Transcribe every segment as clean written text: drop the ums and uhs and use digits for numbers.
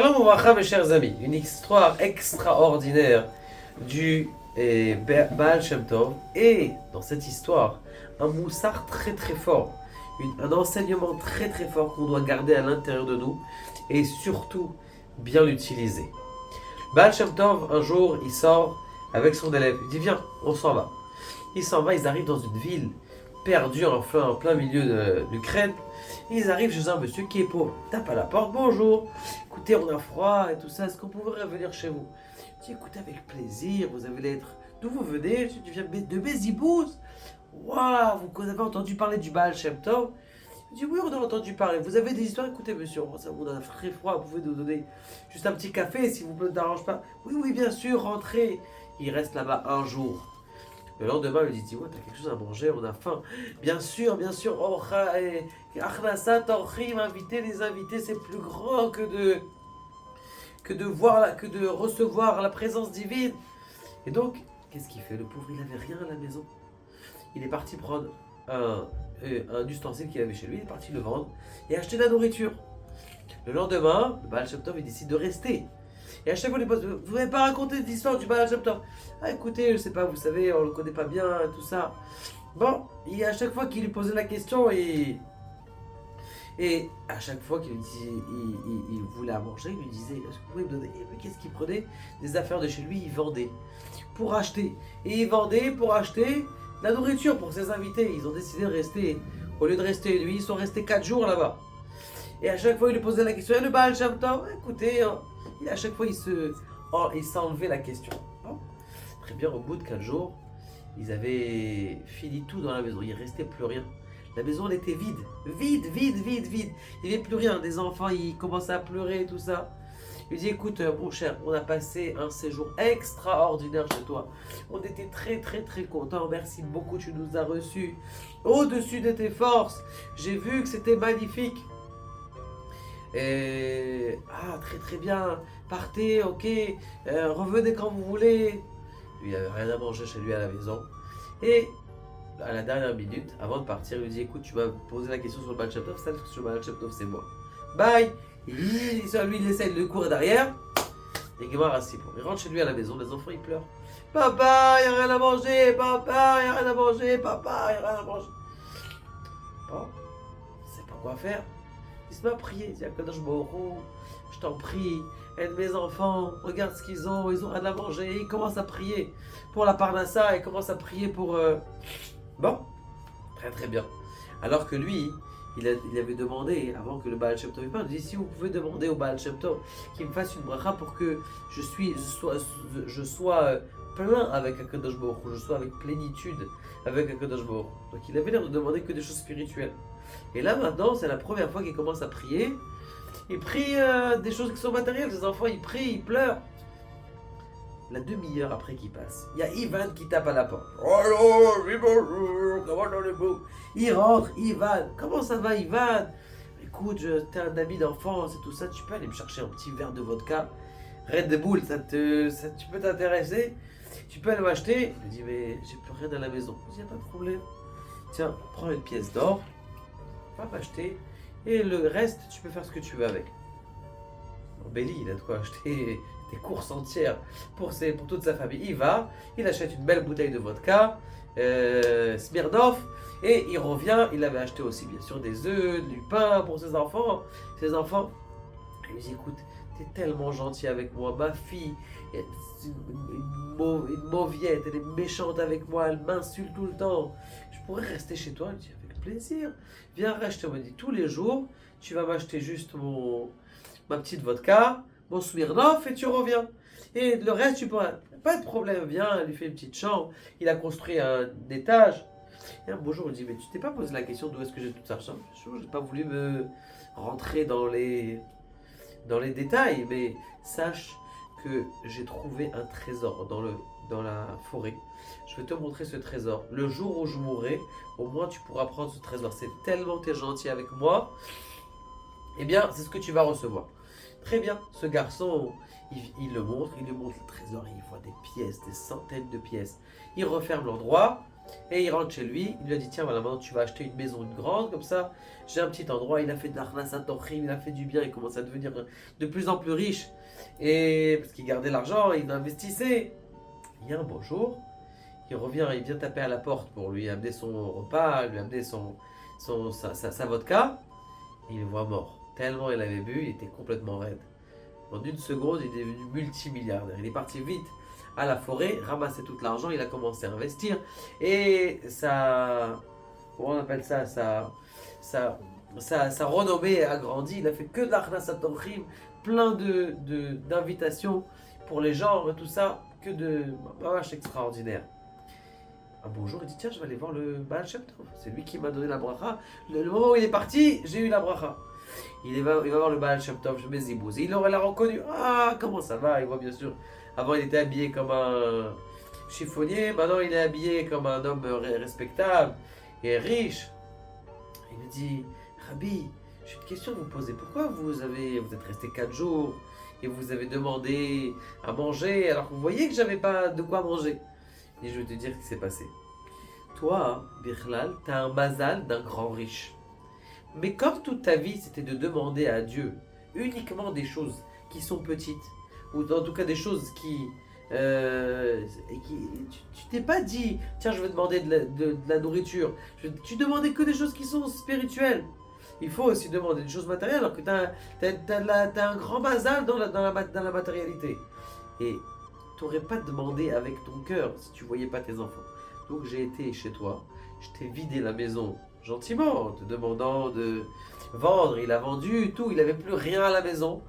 Shalom Ouvracha, mes chers amis, une histoire extraordinaire du Baal Shem Tov, et dans cette histoire, un moussard très très fort, un enseignement très très fort qu'on doit garder à l'intérieur de nous et surtout bien l'utiliser. Baal Shem Tov, un jour, il sort avec son élève, il dit viens, on s'en va. Il s'en va, ils arrivent dans une ville perdue en plein milieu de l'Ukraine. Ils arrivent chez un monsieur qui est pauvre. Tape à la porte, bonjour. Écoutez, on a froid et tout ça, est-ce qu'on pourrait revenir chez vous? Je dis, écoutez, avec plaisir, vous allez être... D'où vous venez? Je dis, tu viens de Bézibouz. Waouh, vous avez entendu parler du Baal Shem Tov? Je dis, oui, on a entendu parler. Vous avez des histoires? Écoutez, monsieur, on a très froid, vous pouvez nous donner juste un petit café si vous ne t'arrange pas. Oui, oui, bien sûr, rentrez. Il reste là-bas un jour. Le lendemain, il lui dit, ouais, t'as quelque chose à manger, on a faim. Bien sûr, oh, Achnasat Orchim, inviter les invités, c'est plus grand que de recevoir la présence divine. Et donc, qu'est-ce qu'il fait? Le pauvre, il n'avait rien à la maison. Il est parti prendre un ustensile qu'il avait chez lui, il est parti le vendre et acheter de la nourriture. Le lendemain, le Baal Shem Tov, il décide de rester. Et à chaque fois, les boss, vous n'avez pas raconté l'histoire du Baal Shem Tov? Ah, écoutez, je sais pas, vous savez, on le connaît pas bien, tout ça. Bon, et à chaque fois qu'il lui posait la question, et à chaque fois qu'il il voulait à manger, il lui disait, est-ce que vous pouvez me donner? Mais qu'est-ce qu'il prenait? Des affaires de chez lui, il vendait pour acheter. Et il vendait pour acheter la nourriture pour ses invités. Ils ont décidé de rester, au lieu de rester lui, ils sont restés 4 jours là-bas. Et à chaque fois, il lui posait la question, et le Baal Shem Tov, écoutez, à chaque fois, il s'enlevait la question. Bon. Très bien, au bout de 4 jours, ils avaient fini tout dans la maison. Il ne restait plus rien. La maison, elle était vide. Vide. Il n'y avait plus rien. Des enfants, ils commençaient à pleurer, tout ça. Il dit, écoute, mon cher, on a passé un séjour extraordinaire chez toi. On était très contents. Merci beaucoup, tu nous as reçus au-dessus de tes forces. J'ai vu que c'était magnifique. Et très bien, partez, ok, revenez quand vous voulez. Lui, il n'avait rien à manger chez lui à la maison. Et à la dernière minute, avant de partir, il lui dit, écoute, tu vas poser la question sur le Baal Shem Tov, celle sur le Baal Shem Tov, c'est moi. Bye. Lui, il essaie de le courir derrière. Et Gemara assis pour. Il rentre chez lui à la maison, les enfants, ils pleurent. Papa, il n'y a rien à manger, papa, il n'y a rien à manger, papa, il n'y a rien à manger. Bon, il ne sait pas quoi faire. Il se met à prier, il dit, Akadosh Baruch Hu, je t'en prie, aide mes enfants, regarde ce qu'ils ont rien à manger. Et il commence à prier pour la parnassa, il commence à prier pour... Bon, très bien. Alors que lui, il avait demandé, avant que le Baal Shem Tov parle, il dit, si vous pouvez demander au Baal Shem Tov qu'il me fasse une bracha pour que je sois plein avec Akadosh Baruch Hu, je sois avec plénitude avec Akadosh Baruch Hu. Donc il avait l'air de demander que des choses spirituelles. Et là maintenant, c'est la première fois qu'il commence à prier. Il prie des choses qui sont matérielles. Les enfants, ils prient, ils pleurent. La demi-heure après qu'il passe, il y a Ivan qui tape à la porte. Oh, bonjour, comment allez-vous? Il rentre, Ivan. Comment ça va, Ivan? Écoute, t'es un ami d'enfance et tout ça. Tu peux aller me chercher un petit verre de vodka Red Bull, tu peux t'intéresser? Tu peux aller m'acheter? Il me dit, mais j'ai plus rien à la maison. Je dis, y a pas de problème. Tiens, prends une pièce d'or. Va m'acheter et le reste tu peux faire ce que tu veux avec. Béli, il a de quoi acheter des courses entières pour toute sa famille. Il achète une belle bouteille de vodka Smirnoff et il revient. Il avait acheté aussi bien sûr des œufs, du pain pour ses enfants. Il lui dit, écoute, t'es tellement gentil avec moi, ma fille une mauviette, elle est méchante avec moi, elle m'insulte tout le temps, je pourrais rester chez toi? Il dit, avec plaisir, viens, reste, je me dis, tous les jours, tu vas m'acheter juste ma petite vodka, mon Smirnoff et tu reviens. Et le reste, tu pourras, pas de problème, viens, elle lui fait une petite chambre, il a construit un étage. Et un beau jour, il dit, mais tu t'es pas posé la question d'où est-ce que j'ai toute cette chambre? Je n'ai pas voulu me rentrer dans les détails, mais sache que j'ai trouvé un trésor dans la forêt. Je vais te montrer ce trésor. Le jour où je mourrai, au moins tu pourras prendre ce trésor. C'est tellement t'es gentil avec moi. Eh bien, c'est ce que tu vas recevoir. Très bien, ce garçon, il lui montre le trésor. Il voit des pièces, des centaines de pièces. Il referme l'endroit. Et il rentre chez lui, il lui a dit tiens voilà maintenant tu vas acheter une maison une grande comme ça, j'ai un petit endroit, il a fait de l'arnasa torchim, il a fait du bien, il commence à devenir de plus en plus riche. Et parce qu'il gardait l'argent, il investissait. Il y a un beau jour, il revient, il vient taper à la porte pour lui amener son repas, lui amener sa vodka, et il le voit mort. Tellement il avait bu, il était complètement raide. En une seconde, il est devenu multimilliardaire. Il est parti vite à la forêt, ramasser tout l'argent, il a commencé à investir. Et ça, comment on appelle ça, sa renommée a grandi. Il a fait que de l'Arnasat Torchim, plein d'invitations pour les gens, tout ça, que de vache extraordinaire. Un beau jour, il dit tiens, je vais aller voir le Baal Shem Tov. C'est lui qui m'a donné la bracha. Le moment où il est parti, j'ai eu la bracha. Il va voir le Baal Shem Tov, je mets Zibouz. Il l'a reconnu. Ah, comment ça va? Il voit bien sûr. Avant, il était habillé comme un chiffonnier. Maintenant, il est habillé comme un homme respectable et riche. Il me dit Rabbi, j'ai une question à vous poser. Pourquoi vous êtes resté 4 jours et vous avez demandé à manger alors que vous voyez que j'avais pas de quoi manger? Et je vais te dire ce qui s'est passé. Toi, Birlal, tu as un mazal d'un grand riche. Mais comme toute ta vie, c'était de demander à Dieu uniquement des choses qui sont petites, ou en tout cas des choses tu t'es pas dit, tiens, je vais demander de la nourriture. Tu demandais que des choses qui sont spirituelles. Il faut aussi demander des choses matérielles, alors que t'as un grand mazal dans la matérialité. Et tu n'aurais pas demandé avec ton cœur si tu voyais pas tes enfants. Donc j'ai été chez toi, je t'ai vidé la maison gentiment, en te demandant de vendre. Il a vendu tout, il n'avait plus rien à la maison.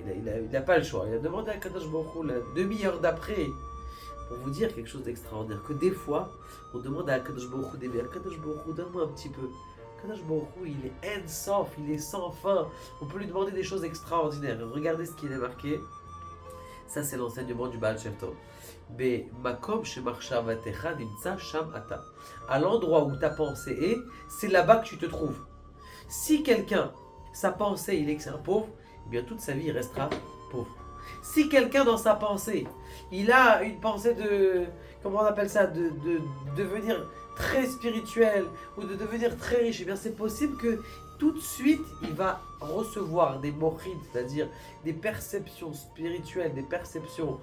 Il n'a pas le choix. Il a demandé à Kadosh Baruch Hu la demi-heure d'après pour vous dire quelque chose d'extraordinaire. Que des fois, on demande à Kadosh Baruch Hu des biens. Kadosh Baruch Hu, donne-moi un petit peu. Kadosh Baruch Hu, il est en-sof, il est sans fin. On peut lui demander des choses extraordinaires. Regardez ce qu'il est marqué. Ça, c'est l'enseignement du Baal Shem Tov. À l'endroit où ta pensée est, c'est là-bas que tu te trouves. Si quelqu'un, sa pensée, il est que c'est un pauvre, eh bien toute sa vie, il restera pauvre. Si quelqu'un, dans sa pensée, il a une pensée de, comment on appelle ça, de devenir très spirituel ou de devenir très riche, eh bien c'est possible que tout de suite, il va recevoir des mochid, c'est-à-dire des perceptions spirituelles, des perceptions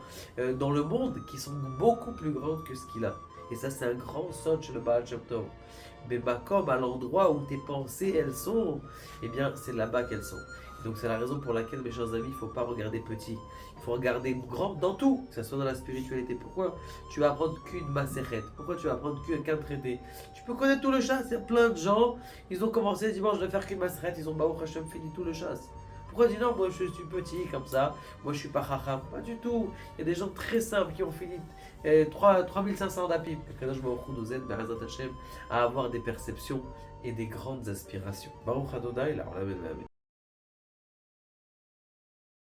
dans le monde qui sont beaucoup plus grandes que ce qu'il a. Et ça, c'est un grand sot chez le Baal Shem Tov. Mais comme à l'endroit où tes pensées, elles sont, eh bien, c'est là-bas qu'elles sont. Donc, c'est la raison pour laquelle, mes chers amis, il ne faut pas regarder petit. Il faut regarder grand dans tout, que ce soit dans la spiritualité. Pourquoi tu vas apprendre qu'une macérette? Pourquoi tu vas apprendre qu'un traité? Tu peux connaître tout le chasse. Il y a plein de gens, ils ont commencé dimanche de faire qu'une macérette, ils ont Baruch Hashem fini tout le chasse. Pourquoi dis non, moi je suis petit comme ça, moi je suis pas chacham? Pas du tout. Il y a des gens très simples qui ont fini 3500 d'apip. Que je me retrouve à avoir des perceptions et des grandes aspirations. Baruch Adonai, là on l'amène.